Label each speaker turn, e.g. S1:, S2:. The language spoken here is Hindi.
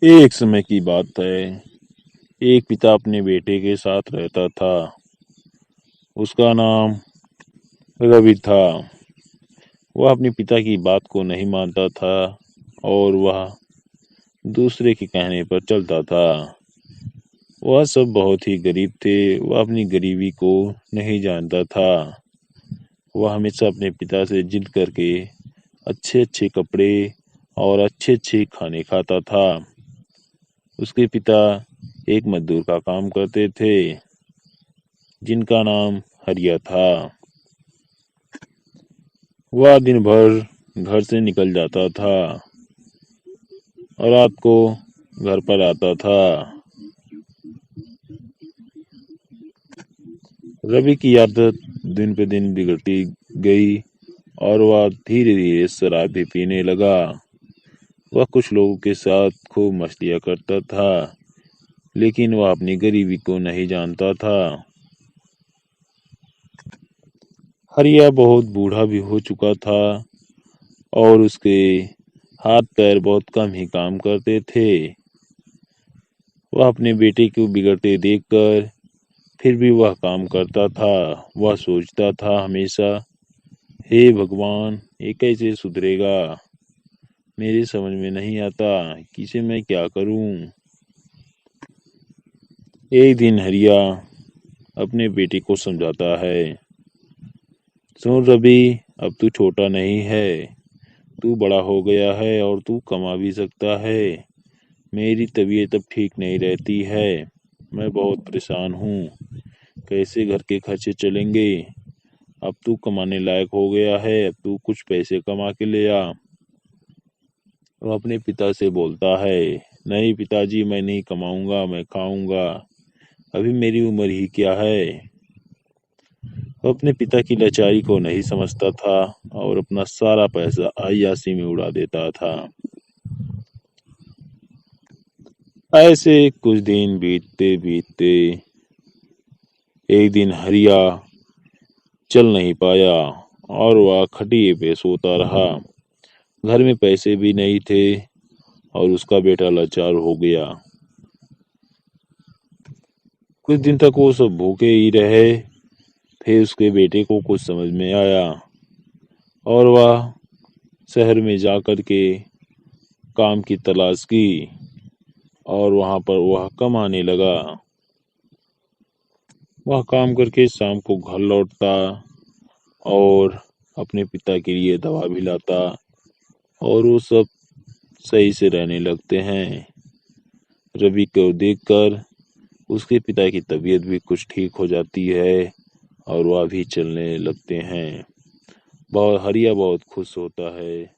S1: एक समय की बात है। एक पिता अपने बेटे के साथ रहता था। उसका नाम रवि था। वह अपने पिता की बात को नहीं मानता था और वह दूसरे के कहने पर चलता था। वह सब बहुत ही गरीब थे। वह अपनी गरीबी को नहीं जानता था। वह हमेशा अपने पिता से जिद करके अच्छे अच्छे कपड़े और अच्छे अच्छे खाने खाता था। उसके पिता एक मजदूर का काम करते थे जिनका नाम हरिया था। वह दिन भर घर से निकल जाता था और रात को घर पर आता था। रवि की आदत दिन पे दिन बिगड़ती गई और वह धीरे धीरे शराब भी पीने लगा। वह कुछ लोगों के साथ खूब मस्तियाँ करता था, लेकिन वह अपनी गरीबी को नहीं जानता था। हरिया बहुत बूढ़ा भी हो चुका था और उसके हाथ पैर बहुत कम ही काम करते थे। वह अपने बेटे को बिगड़ते देखकर फिर भी वह काम करता था। वह सोचता था हमेशा, हे भगवान, ये कैसे सुधरेगा? मेरे समझ में नहीं आता कि इसे मैं क्या करूं। एक दिन हरिया अपने बेटे को समझाता है, सुन रवि, अब तू छोटा नहीं है, तू बड़ा हो गया है और तू कमा भी सकता है। मेरी तबीयत अब ठीक नहीं रहती है। मैं बहुत परेशान हूँ। कैसे घर के खर्चे चलेंगे? अब तू कमाने लायक हो गया है, अब तू कुछ पैसे कमा के ले आ। वो अपने पिता से बोलता है, नहीं पिताजी, मैं नहीं कमाऊंगा, मैं खाऊंगा। अभी मेरी उम्र ही क्या है। वो अपने पिता की लाचारी को नहीं समझता था और अपना सारा पैसा अय्याशी में उड़ा देता था। ऐसे कुछ दिन बीतते बीतते एक दिन हरिया चल नहीं पाया और वह खटिए पे सोता रहा। घर में पैसे भी नहीं थे और उसका बेटा लाचार हो गया। कुछ दिन तक वो सब भूखे ही रहे। फिर उसके बेटे को कुछ समझ में आया और वह शहर में जाकर के काम की तलाश की और वहां पर वह कमाने लगा। वह काम करके शाम को घर लौटता और अपने पिता के लिए दवा भी लाता और वो सब सही से रहने लगते हैं। रवि को देखकर उसके पिता की तबीयत भी कुछ ठीक हो जाती है और वह भी चलने लगते हैं। बहुत हरिया बहुत खुश होता है।